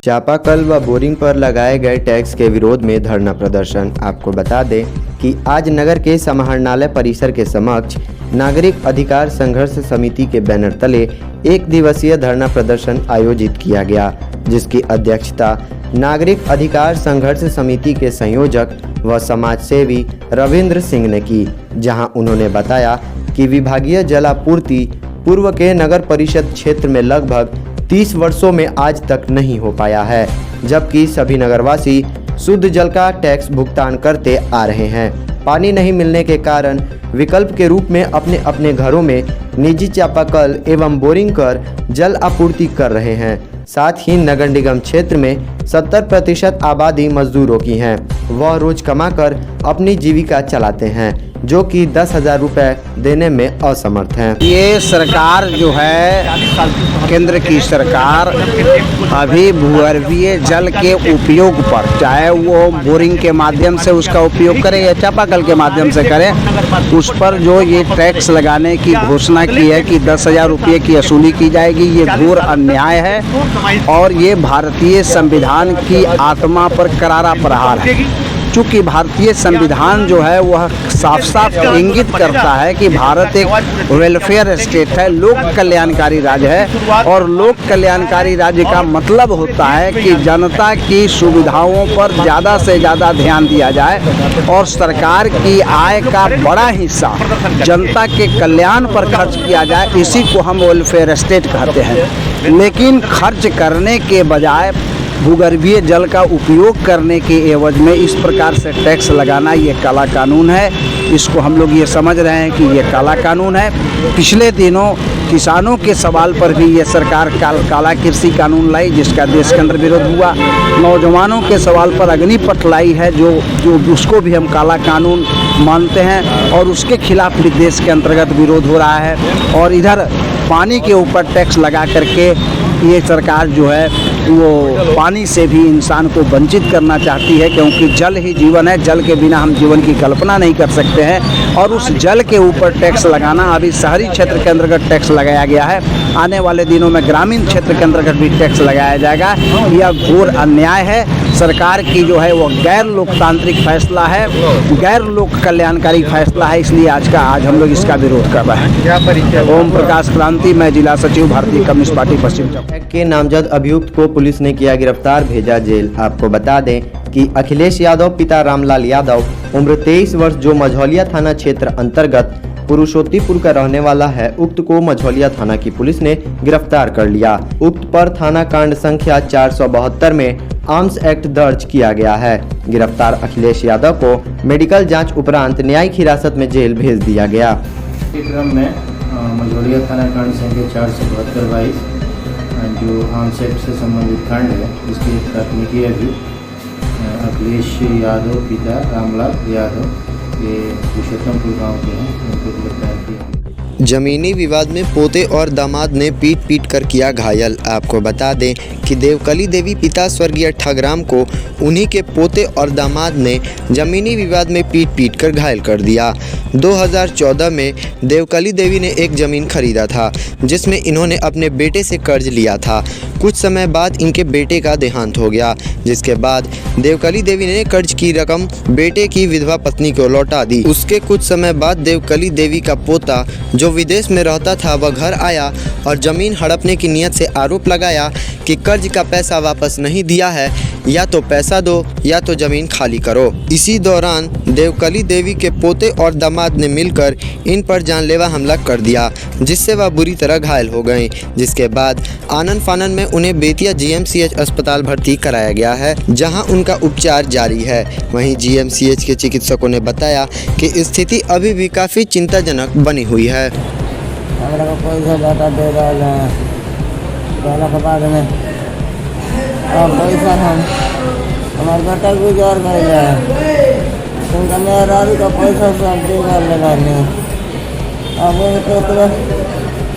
चापाकल व बोरिंग पर लगाए गए टैक्स के विरोध में धरना प्रदर्शन। आपको बता दें कि आज नगर के समाहरणालय परिसर के समक्ष नागरिक अधिकार संघर्ष समिति के बैनर तले एक दिवसीय धरना प्रदर्शन आयोजित किया गया, जिसकी अध्यक्षता नागरिक अधिकार संघर्ष समिति के संयोजक व समाज सेवी रविंद्र सिंह ने की, जहां उन्होंने बताया कि विभागीय जलापूर्ति पूर्व के नगर परिषद क्षेत्र में लगभग 30 वर्षों में आज तक नहीं हो पाया है, जबकि सभी नगरवासी शुद्ध जल का टैक्स भुगतान करते आ रहे हैं। पानी नहीं मिलने के कारण विकल्प के रूप में अपने अपने घरों में निजी चापाकल एवं बोरिंग कर जल आपूर्ति कर रहे हैं। साथ ही नगर निगम क्षेत्र में 70% आबादी मजदूरों की है। वह रोज कमाकर अपनी जीविका चलाते हैं, जो कि 10,000 रुपये देने में असमर्थ हैं। ये सरकार जो है, केंद्र की सरकार अभी भूगर्भीय जल के उपयोग पर, चाहे वो बोरिंग के माध्यम से उसका उपयोग करे या चापाकल के माध्यम से करे, उस पर जो ये टैक्स लगाने की घोषणा की है कि 10,000 रुपये की वसूली की जाएगी, ये घोर अन्याय है और ये भारतीय संविधान की आत्मा पर करारा प्रहार है। चूँकि भारतीय संविधान जो है वह साफ साफ इंगित करता है कि भारत एक वेलफेयर स्टेट है, लोक कल्याणकारी राज्य है, और लोक कल्याणकारी राज्य का मतलब होता है कि जनता की सुविधाओं पर ज़्यादा से ज़्यादा ध्यान दिया जाए और सरकार की आय का बड़ा हिस्सा जनता के कल्याण पर खर्च किया जाए। इसी को हम वेलफेयर स्टेट कहते हैं। लेकिन खर्च करने के बजाय भूगर्भीय जल का उपयोग करने के एवज में इस प्रकार से टैक्स लगाना ये काला कानून है। इसको हम लोग ये समझ रहे हैं कि ये काला कानून है। पिछले दिनों किसानों के सवाल पर भी ये सरकार काला कृषि कानून लाई, जिसका देश के अंदर विरोध हुआ। नौजवानों के सवाल पर अग्निपथ लाई है, जो उसको भी हम काला कानून मानते हैं और उसके खिलाफ भी देश के अंतर्गत विरोध हो रहा है। और इधर पानी के ऊपर टैक्स लगा करके ये सरकार जो है वो पानी से भी इंसान को वंचित करना चाहती है, क्योंकि जल ही जीवन है। जल के बिना हम जीवन की कल्पना नहीं कर सकते हैं और उस जल के ऊपर टैक्स लगाना, अभी शहरी क्षेत्र के अंतर्गत टैक्स लगाया गया है, आने वाले दिनों में ग्रामीण क्षेत्र के अंतर्गत भी टैक्स लगाया जाएगा। यह घोर अन्याय है। सरकार की जो है वो गैर लोकतांत्रिक फैसला है, गैर लोक कल्याणकारी फैसला है, इसलिए आज हम लोग इसका विरोध कर रहे हैं। ओम प्रकाश क्रांति, मैं जिला सचिव भारतीय कम्युनिस्ट पार्टी पश्चिम के नामजद अभियुक्त को पुलिस ने किया गिरफ्तार, भेजा जेल। आपको बता दें कि अखिलेश यादव पिता रामलाल यादव उम्र 23 वर्ष, जो मझौलिया थाना क्षेत्र अंतर्गत पुरुषोत्तीपुर का रहने वाला है, उक्त को मझौलिया थाना की पुलिस ने गिरफ्तार कर लिया। उक्त पर थाना कांड संख्या 472 में आर्म्स एक्ट दर्ज किया गया है। गिरफ्तार अखिलेश यादव को मेडिकल जांच उपरांत न्यायिक हिरासत में जेल भेज दिया गया। क्रम में मझौलिया थाना कांड संख्या 472/22 जो आर्म्स एक्ट से संबंधित कांड है, जिसकी प्राथमिकी अभी अखिलेश यादव पिता रामलाल यादव ये पुरुषोत्तमपुर गाँव के हैं, उनको गिरफ्तार किया। जमीनी विवाद में पोते और दामाद ने पीट कर किया घायल। आपको बता दें कि देवकली देवी पिता स्वर्गीय ठगराम को उन्हीं के पोते और दामाद ने जमीनी विवाद में पीट कर घायल कर दिया। 2014 में देवकली देवी ने एक ज़मीन खरीदा था, जिसमें इन्होंने अपने बेटे से कर्ज लिया था। कुछ समय बाद इनके बेटे का देहांत हो गया, जिसके बाद देवकली देवी ने कर्ज की रकम बेटे की विधवा पत्नी को लौटा दी। उसके कुछ समय बाद देवकली देवी का पोता, जो विदेश में रहता था, वह घर आया और ज़मीन हड़पने की नीयत से आरोप लगाया कि कर्ज का पैसा वापस नहीं दिया है, या तो पैसा दो या तो ज़मीन खाली करो। इसी दौरान देवकली देवी के पोते और दामाद ने मिलकर इन पर जानलेवा हमला कर दिया, जिससे वह बुरी तरह घायल हो गए। जिसके बाद आनन फानन में उन्हें बेतिया GMCH अस्पताल भर्ती कराया गया है, जहां उनका उपचार जारी है। वहीं GMCH के चिकित्सकों ने बताया कि स्थिति अभी भी काफ़ी चिंताजनक बनी हुई है। पैसा ज़्यादा दे रहा है, के बाद में पैसा हमारे बेटा गुजार कर जाए, उनका मेरा का पैसा सब दे लगा नहीं।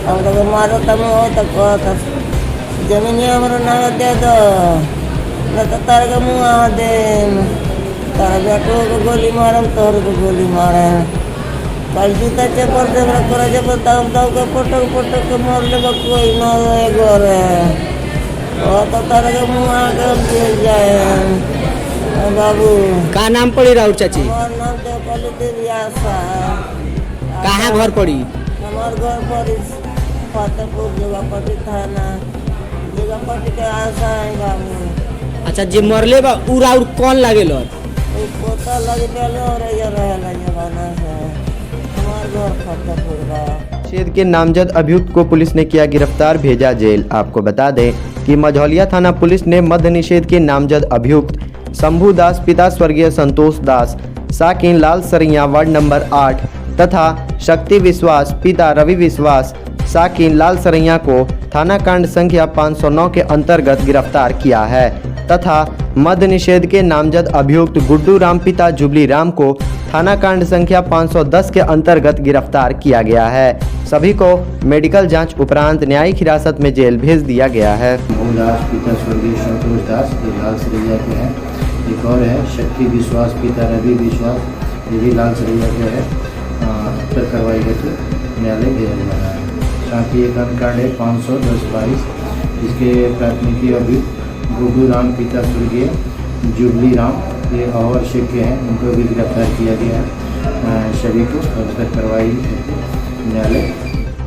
अब तो मारो तब हो तक जमीन हमारा ना दे दो, न तो तार का मुँह दे, तारा बेटो को गोली मारम, तोहर को गोली मारे। कल जूता चप्पल दे जब दाम के पटक के मार ले, कोई ना घर है। और तो तारा के मुँह आगे दिए जाए बाबू। का नाम पड़ी राउर चाची? हमार नाम देवकली देवी आशा। कहाँ घर पड़ी? हमार घर पर फतेहपुर जगहपट्टी थाना जगहपट्टी के आशा है बाबू। अच्छा, जे मरले बा उ राउर कौन लागेल? वो पोता लगी पहले और ये रहेला जमाना से। हमार घर फतेहपुर बा। निषेध के नामजद अभियुक्त को पुलिस ने किया गिरफ्तार, भेजा जेल। आपको बता दें कि मझौलिया थाना पुलिस ने मद्य निषेध के नामजद अभियुक्त शंभू दास पिता स्वर्गीय संतोष दास साकिन लाल सरिया वार्ड नंबर 8 तथा शक्ति विश्वास पिता रवि विश्वास साकिन लाल सरैया को थाना कांड संख्या 509 के अंतर्गत गिरफ्तार किया है तथा मद्य निषेध के नामजद अभियुक्त गुड्डू राम पिता जुबली राम को थाना कांड संख्या 510 के अंतर्गत गिरफ्तार किया गया है। सभी को मेडिकल जांच उपरांत न्यायिक हिरासत में जेल भेज दिया गया है। दास पिता स्वर्गीय संतोष दास ये लाल सरैया के हैं। एक और है शक्ति विश्वास पिता रवि विश्वास ये भी लाल सरैया के है। उत्तर कार्रवाई हेतु न्यायालय भेजा जा रहा है। साथ ही एक अन्य कांड है 510-22 जिसके प्राथमिकी अभियुक्त गुड्डू राम पिता स्वर्गीय जुबली राम ये आवश्यक के हैं, उनको भी गिरफ्तार किया गया है। सभी को उत्तर कार्रवाई न्यायालय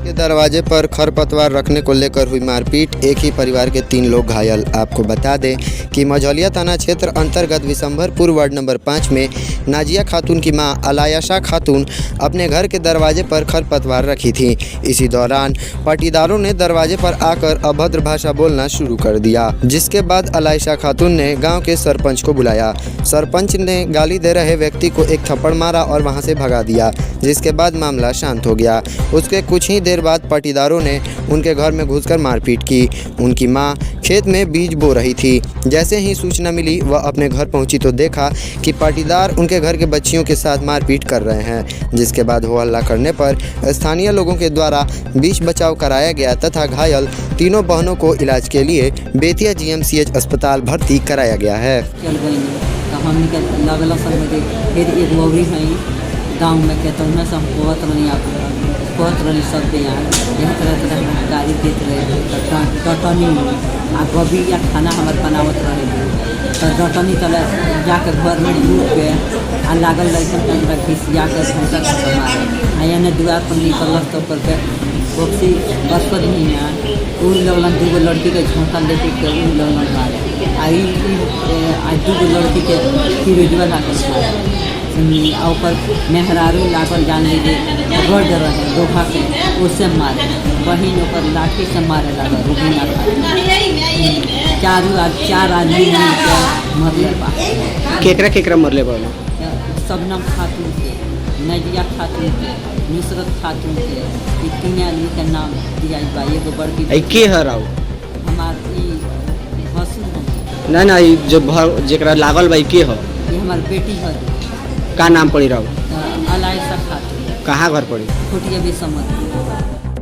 के दरवाजे पर खरपतवार रखने को लेकर हुई मारपीट, एक ही परिवार के 3 लोग घायल। आपको बता दें कि मझौलिया थाना क्षेत्र अंतर्गत विशंभरपुर वार्ड नंबर 5 में नाजिया खातून की मां अलायशा खातून अपने घर के दरवाजे पर खरपतवार रखी थी। इसी दौरान पाटीदारों ने दरवाजे पर आकर अभद्र भाषा बोलना शुरू कर दिया, जिसके बाद अलायशा खातून ने गाँव के सरपंच को बुलाया। सरपंच ने गाली दे रहे व्यक्ति को एक थप्पड़ मारा और वहाँ से भगा दिया, जिसके बाद मामला शांत हो गया। उसके कुछ ही देर बाद पाटीदारों ने उनके घर में घुसकर मारपीट की। उनकी मां खेत में बीज बो रही थी। जैसे ही सूचना मिली वह अपने घर पहुंची तो देखा कि पाटीदार उनके घर के बच्चियों के साथ मारपीट कर रहे हैं, जिसके बाद हो हल्ला करने पर स्थानीय लोगों के द्वारा बीच बचाव कराया गया तथा घायल तीनों बहनों को इलाज के लिए बेतिया GMCH अस्पताल भर्ती कराया गया है। गाँव में कहते हैं सब बहुत रही सब यहाँ यह तरह गाड़ी देते रहे डटनी आ गोभी या खाना हमारे बनावत रहे तो डटनी चले जाकर घर में डूब के आ लागल लड़कन घिसिया कर भूसा मारे आ यानी दुआर पर निकल तो करके बोक्सी बस पर नहीं है उन लगन 2 लड़की के झोंका लेके के उन लगन मारे आ 2 लड़की के फिर लाकर ऊपर मेहरारू लागल जान लीजिए गर्द रहे दोखा के उससे मारे बहन ऊपर लाठी से मारे लगा रुबीना चार आदमी मरले बा। केकरा केकरा मरले बा? सबनम खातून के, नजिया खातून के, नुसरत खातून के, ये 3 आदमी के नाम दिया बा। एगो बड़की के हराओ हमार हसू ना जो जेकरा लागल बा के ह? ये हमार बेटी है। का नाम पड़ी राव? अलायशा खातून। कहाँ घर पड़ी? खुटिया भी समझ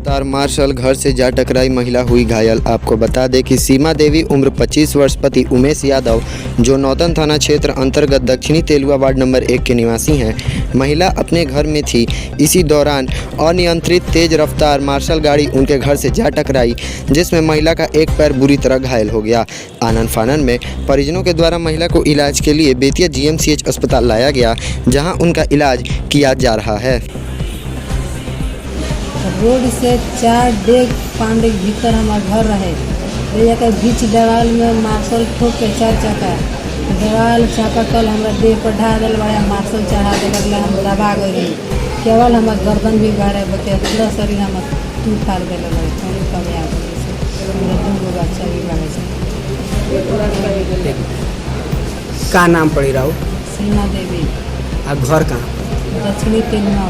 तार मार्शल घर से जा टकराई महिला हुई घायल। आपको बता दें कि सीमा देवी उम्र 25 वर्ष पति उमेश यादव जो नौतन थाना क्षेत्र अंतर्गत दक्षिणी तेलुआ वार्ड नंबर 1 के निवासी हैं। महिला अपने घर में थी। इसी दौरान अनियंत्रित तेज रफ्तार मार्शल गाड़ी उनके घर से जा टकराई, जिसमें महिला का एक पैर बुरी तरह घायल हो गया। आनन फानन में परिजनों के द्वारा महिला को इलाज के लिए बेतिया GMCH अस्पताल लाया गया, जहाँ उनका इलाज किया जा रहा है। रोड से 4 डेग पांडे के भीतर हमार घर रहे। एक बीच दीवार में मार्शल ठोक के 4 चक्का दीवार चापाकल हमारा देह पर ढा दिल बड़ा मार्शल चढ़ा दिल हम दबा गए। केवल हमार गर्दन भी बारे बते पूरा शरीर हम टूट फाड़ दिल थोड़ी कमी आ गई। 2 बच्चा भी लगे। का नाम पड़ी राव? सीमा देवी। आ घर कहाँ? दक्षिणी तेलुआ।